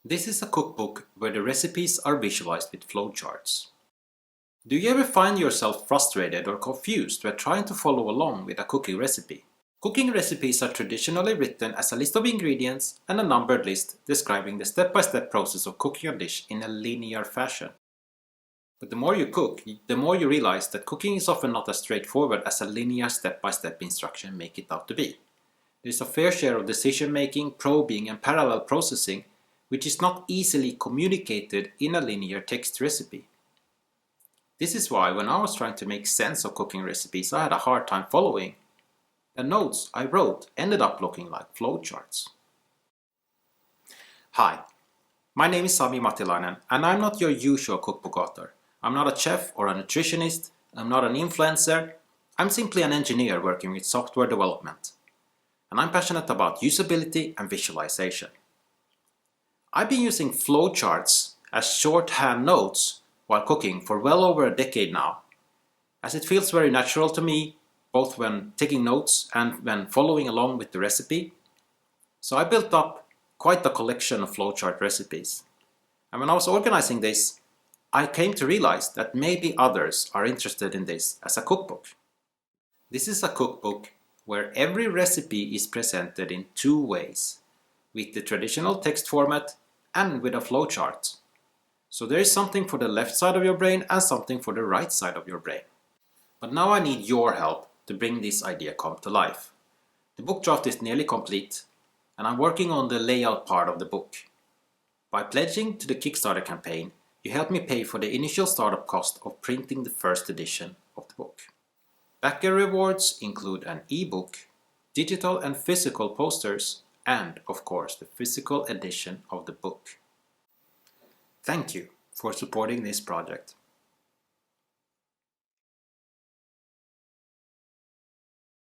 This is a cookbook where the recipes are visualized with flowcharts. Do you ever find yourself frustrated or confused when trying to follow along with a cooking recipe? Cooking recipes are traditionally written as a list of ingredients and a numbered list describing the step-by-step process of cooking a dish in a linear fashion. But the more you cook, the more you realize that cooking is often not as straightforward as a linear step-by-step instruction make it out to be. There is a fair share of decision-making, probing and parallel processing which is not easily communicated in a linear text recipe. This is why when I was trying to make sense of cooking recipes, I had a hard time following. The notes I wrote ended up looking like flowcharts. Hi, my name is Sami Matilainen and I'm not your usual cookbook author. I'm not a chef or a nutritionist, I'm not an influencer, I'm simply an engineer working with software development. And I'm passionate about usability and visualization. I've been using flowcharts as shorthand notes while cooking for well over a decade now, as it feels very natural to me, both when taking notes and when following along with the recipe. So I built up quite a collection of flowchart recipes. And when I was organizing this, I came to realize that maybe others are interested in this as a cookbook. This is a cookbook where every recipe is presented in two ways, with the traditional text format and with a flowchart. So there is something for the left side of your brain and something for the right side of your brain. But now I need your help to bring this idea come to life. The book draft is nearly complete and I'm working on the layout part of the book. By pledging to the Kickstarter campaign, you help me pay for the initial startup cost of printing the first edition of the book. Backer rewards include an ebook, digital and physical posters, and of course the physical edition of the book. Thank you for supporting this project.